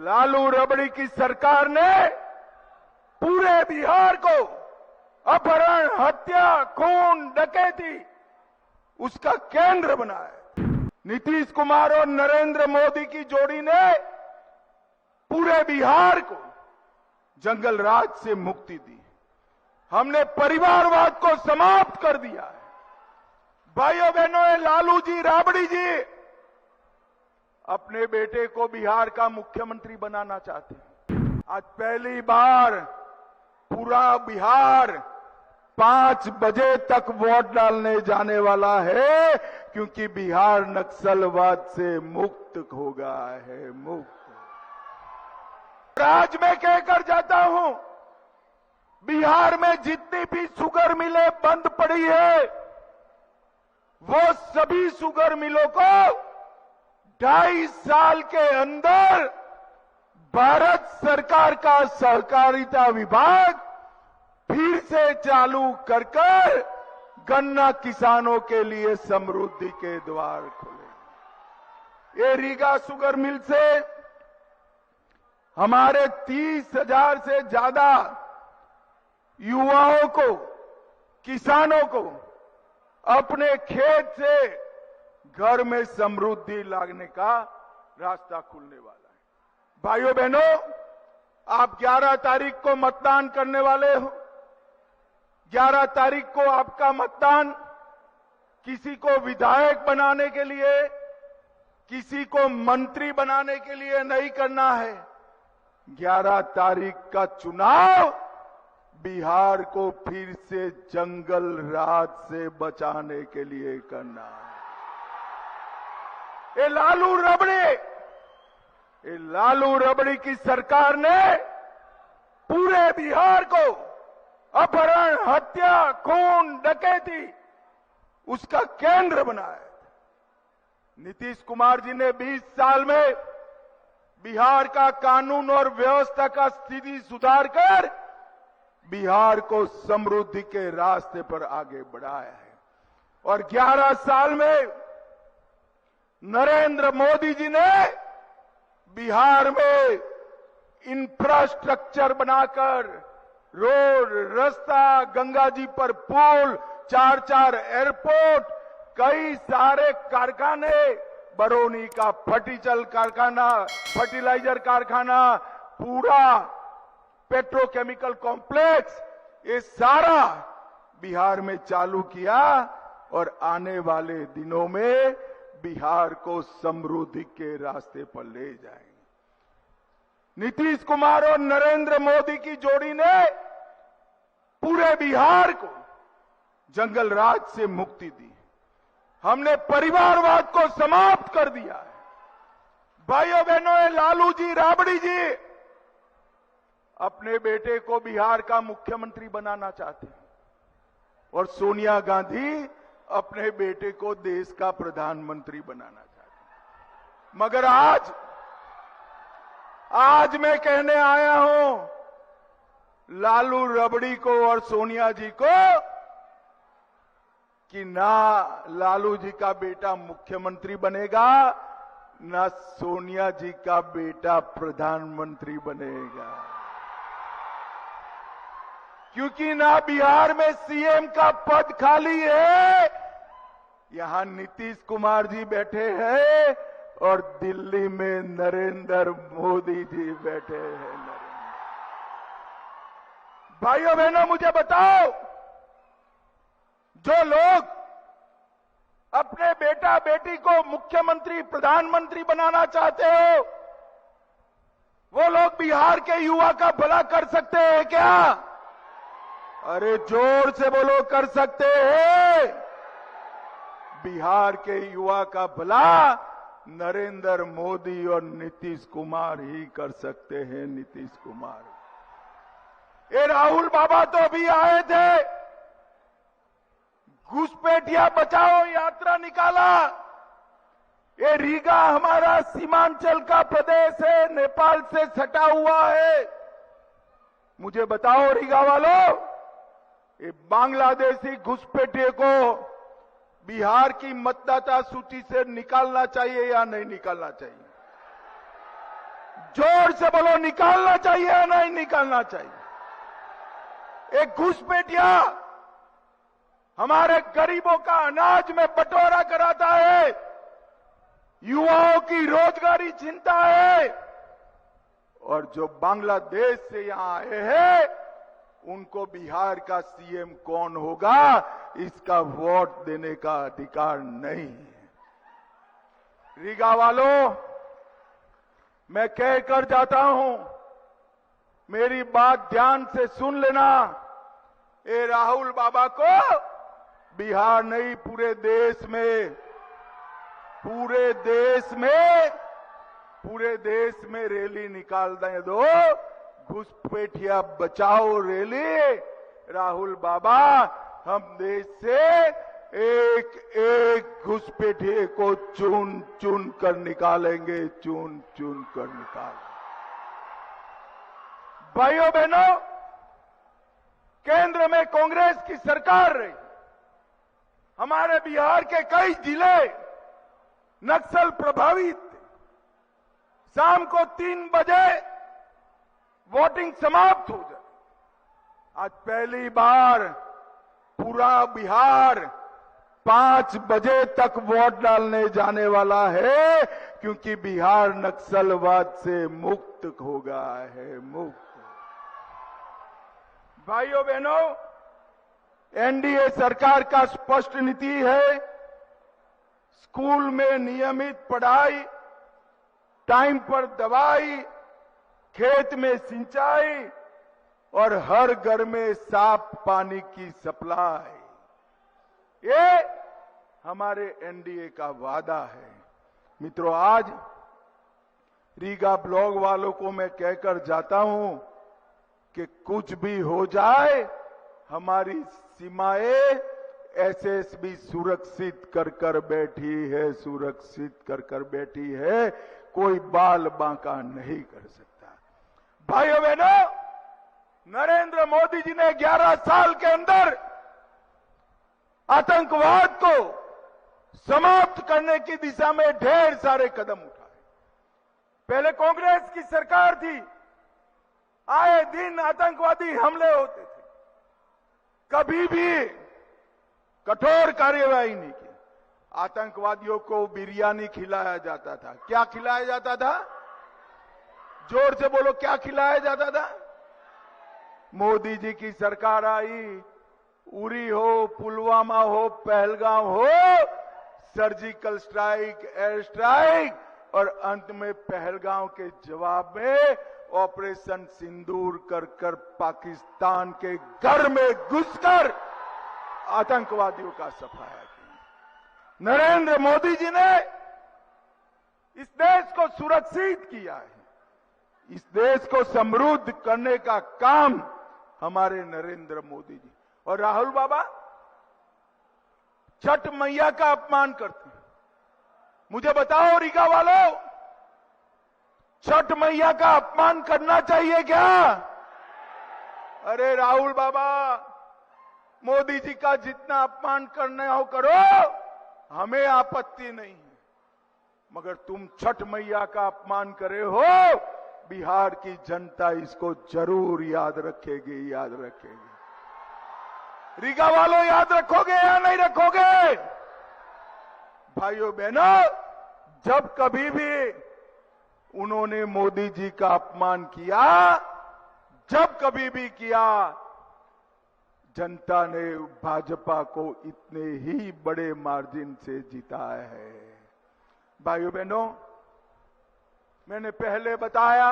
लालू रबड़ी की सरकार ने पूरे बिहार को अपहरण, हत्या, खून, डकैती उसका केंद्र बनाया। नीतीश कुमार और नरेंद्र मोदी की जोड़ी ने पूरे बिहार को जंगल राज से मुक्ति दी। हमने परिवारवाद को समाप्त कर दिया है। भाइयों बहनों, लालू जी, राबड़ी जी अपने बेटे को बिहार का मुख्यमंत्री बनाना चाहते हैं। आज पहली बार पूरा बिहार 5 बजे तक वोट डालने जाने वाला है, क्योंकि बिहार नक्सलवाद से मुक्त हो गया है, मुक्त। आज मैं कहकर जाता हूं, बिहार में जितनी भी शुगर मिलें बंद पड़ी है, वो सभी शुगर मिलों को 2.5 साल के अंदर भारत सरकार का सहकारिता विभाग फिर से चालू कर गन्ना किसानों के लिए समृद्धि के द्वार खोले। ये रीगा शुगर मिल से हमारे 30,000 से ज्यादा युवाओं को, किसानों को अपने खेत से घर में समृद्धि लाने का रास्ता खुलने वाला है। भाइयों बहनों, आप 11 तारीख को मतदान करने वाले हो। 11 तारीख को आपका मतदान किसी को विधायक बनाने के लिए, किसी को मंत्री बनाने के लिए नहीं करना है। 11 तारीख का चुनाव बिहार को फिर से जंगल राज से बचाने के लिए करना है। ये लालू रबड़ी की सरकार ने पूरे बिहार को अपहरण, हत्या, खून, डकैती उसका केंद्र बनाया। नीतीश कुमार जी ने 20 साल में बिहार का कानून और व्यवस्था का स्थिति सुधार कर बिहार को समृद्धि के रास्ते पर आगे बढ़ाया है। और 11 साल में नरेंद्र मोदी जी ने बिहार में इंफ्रास्ट्रक्चर बनाकर रोड, रास्ता, गंगा जी पर पुल, 4 एयरपोर्ट, कई सारे कारखाने, बरौनी का फर्टिलाइजर कारखाना, पूरा पेट्रोकेमिकल कॉम्प्लेक्स, ये सारा बिहार में चालू किया और आने वाले दिनों में बिहार को समृद्धि के रास्ते पर ले जाएंगे। नीतीश कुमार और नरेंद्र मोदी की जोड़ी ने पूरे बिहार को जंगल राज से मुक्ति दी। हमने परिवारवाद को समाप्त कर दिया है। भाइयों बहनों, लालू जी, राबड़ी जी अपने बेटे को बिहार का मुख्यमंत्री बनाना चाहते हैं और सोनिया गांधी अपने बेटे को देश का प्रधानमंत्री बनाना चाहते हैं। मगर आज मैं कहने आया हूं लालू रबड़ी को और सोनिया जी को कि ना लालू जी का बेटा मुख्यमंत्री बनेगा, ना सोनिया जी का बेटा प्रधानमंत्री बनेगा, क्योंकि ना बिहार में सीएम का पद खाली है। यहां नीतीश कुमार जी बैठे हैं और दिल्ली में नरेंद्र मोदी जी बैठे हैं। भाइयों बहनों, मुझे बताओ, जो लोग अपने बेटा बेटी को मुख्यमंत्री, प्रधानमंत्री बनाना चाहते हो, वो लोग बिहार के युवा का भला कर सकते हैं क्या? अरे जोर से बोलो, कर सकते हैं। बिहार के युवा का भला नरेंद्र मोदी और नीतीश कुमार ही कर सकते हैं। नीतीश कुमार, ये राहुल बाबा तो अभी आए थे, घुसपैठिया बचाओ यात्रा निकाला। ये रीगा हमारा सीमांचल का प्रदेश है, नेपाल से सटा हुआ है। मुझे बताओ रीगा वालों, ये बांग्लादेशी घुसपैठिए को बिहार की मतदाता सूची से निकालना चाहिए या नहीं निकालना चाहिए? जो जोर से बोलो, निकालना चाहिए या नहीं निकालना चाहिए? एक घुसपैठिया हमारे गरीबों का अनाज में बंटवारा कराता है, युवाओं की रोजगारी छीनता है, और जो बांग्लादेश से यहां आए हैं उनको बिहार का सीएम कौन होगा इसका वोट देने का अधिकार नहीं है। रीगा वालों, मैं कहकर जाता हूं, मेरी बात ध्यान से सुन लेना। ए राहुल बाबा को बिहार नहीं, पूरे देश में रैली निकाल दें दो, घुसपैठिया बचाओ रैली। राहुल बाबा, हम देश से एक एक घुसपैठिए को चुन चुन कर निकालेंगे, चुन चुन कर निकालेंगे। भाइयों बहनों, केंद्र में कांग्रेस की सरकार रही, हमारे बिहार के कई जिले नक्सल प्रभावित थे। शाम को 3 बजे वोटिंग समाप्त हो जाए। आज पहली बार पूरा बिहार 5 बजे तक वोट डालने जाने वाला है, क्योंकि बिहार नक्सलवाद से मुक्त हो गया है, मुक्त। भाइयों बहनों, एनडीए सरकार का स्पष्ट नीति है, स्कूल में नियमित पढ़ाई, टाइम पर दवाई, खेत में सिंचाई और हर घर में साफ पानी की सप्लाई, ये हमारे एनडीए का वादा है। मित्रों, आज रीगा ब्लॉक वालों को मैं कहकर जाता हूं कि कुछ भी हो जाए, हमारी सीमाएं एसएसबी सुरक्षित कर बैठी है, सुरक्षित कर बैठी है, कोई बाल बांका नहीं कर सकता। भाइयों बहनों, नरेंद्र मोदी जी ने 11 साल के अंदर आतंकवाद को समाप्त करने की दिशा में ढेर सारे कदम उठाए। पहले कांग्रेस की सरकार थी, आए दिन आतंकवादी हमले होते थे, कभी भी कठोर कार्यवाही नहीं की। आतंकवादियों को बिरयानी खिलाया जाता था। क्या खिलाया जाता था? जोर से बोलो, क्या खिलाया जाता था? मोदी जी की सरकार आई, उरी हो, पुलवामा हो, पहलगाम हो, सर्जिकल स्ट्राइक, एयर स्ट्राइक, और अंत में पहलगाम के जवाब में ऑपरेशन सिंदूर कर पाकिस्तान के घर में घुसकर आतंकवादियों का सफाया किया। नरेंद्र मोदी जी ने इस देश को सुरक्षित किया है। इस देश को समृद्ध करने का काम हमारे नरेंद्र मोदी जी। और राहुल बाबा छठ मैया का अपमान करते हैं। मुझे बताओ रीगा वालों, छठ मैया का अपमान करना चाहिए क्या? अरे राहुल बाबा, मोदी जी का जितना अपमान करना हो करो, हमें आपत्ति नहीं है, मगर तुम छठ मैया का अपमान करे हो, बिहार की जनता इसको जरूर याद रखेगी, याद रखेगी। रीगा वालों, याद रखोगे या नहीं रखोगे? भाइयों बहनों, जब कभी भी उन्होंने मोदी जी का अपमान किया, जब कभी भी किया, जनता ने भाजपा को इतने ही बड़े मार्जिन से जिताया है। भाइयों बहनों, मैंने पहले बताया,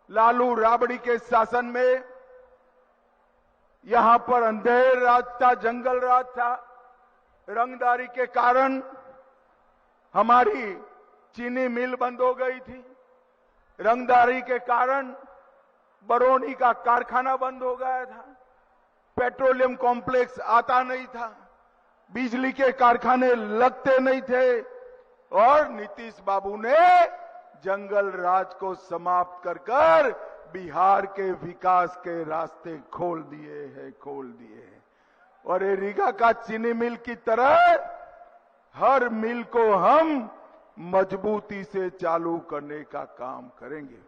लालू राबड़ी के शासन में यहां पर अंधेर राज था, जंगल राज था। रंगदारी के कारण हमारी चीनी मिल बंद हो गई थी। रंगदारी के कारण बरौनी का कारखाना बंद हो गया था। पेट्रोलियम कॉम्प्लेक्स आता नहीं था। बिजली के कारखाने लगते नहीं थे। और नीतीश बाबू ने जंगल राज को समाप्त कर बिहार के विकास के रास्ते खोल दिए हैं, खोल दिए हैं। और ये रीगा का चीनी मिल की तरह हर मिल को हम मजबूती से चालू करने का काम करेंगे।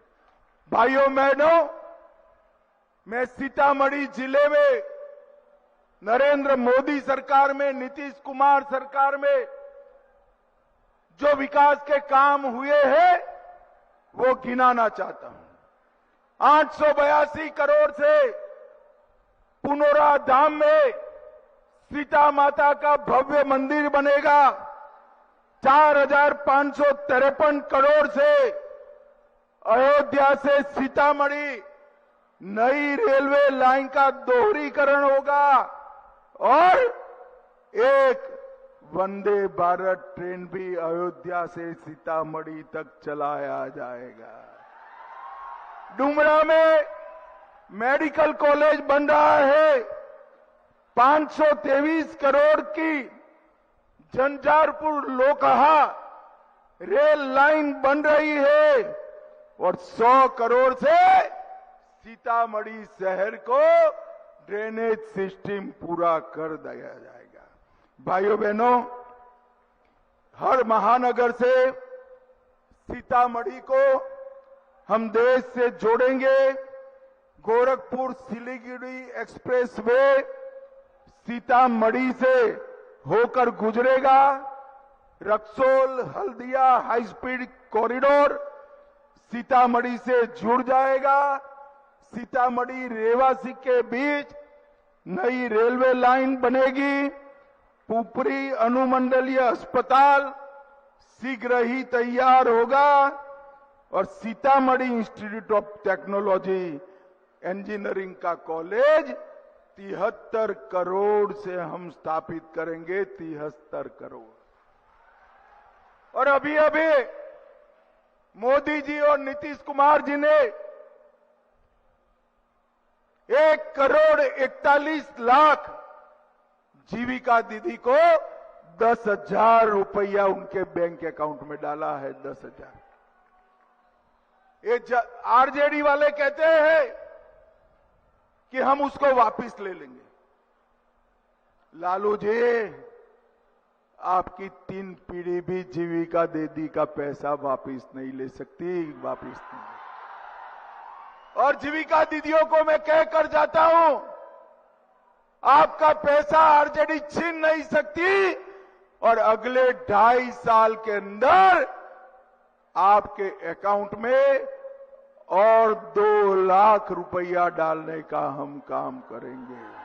भाइयों बहनों, मैं सीतामढ़ी जिले में नरेंद्र मोदी सरकार में, नीतीश कुमार सरकार में जो विकास के काम हुए हैं वो गिनाना चाहता हूं। 882 करोड़ से पुनौरा धाम में सीता माता का भव्य मंदिर बनेगा। 4,553 करोड़ से अयोध्या से सीतामढ़ी नई रेलवे लाइन का दोहरीकरण होगा और एक वंदे भारत ट्रेन भी अयोध्या से सीतामढ़ी तक चलाया जाएगा। डुमरा में मेडिकल कॉलेज बन रहा है। 523 करोड़ की झंझारपुर लोकहा रेल लाइन बन रही है और 100 करोड़ से सीतामढ़ी शहर को ड्रेनेज सिस्टम पूरा कर दिया जाएगा। भाइयों बहनों, हर महानगर से सीतामढ़ी को हम देश से जोड़ेंगे। गोरखपुर सिलीगुड़ी एक्सप्रेस वे सीतामढ़ी से होकर गुजरेगा। Raxaul Haldia high speed corridor Sitamarhi से जुड़ जाएगा। सीतामढ़ी रेवासी के बीच नई रेलवे लाइन बनेगी। पुपरी अनुमंडलीय अस्पताल शीघ्र ही तैयार होगा और Sitamarhi institute of technology engineering का कॉलेज 73 करोड़ से हम स्थापित करेंगे। 73 करोड़। और अभी अभी मोदी जी और नीतीश कुमार जी ने 1,41,00,000 जीविका दीदी को 10,000 रुपया उनके बैंक अकाउंट में डाला है। 10,000। ये आरजेडी वाले कहते हैं कि हम उसको वापस ले लेंगे। लालू जी, आपकी 3 पीढ़ी भी जीविका दीदी का पैसा वापस नहीं ले सकती। वापस नहीं। और जीविका दीदियों को मैं कहकर जाता हूं, आपका पैसा आरजेडी छीन नहीं सकती और अगले 2.5 साल के अंदर आपके अकाउंट में और 2 लाख रुपया डालने का हम काम करेंगे।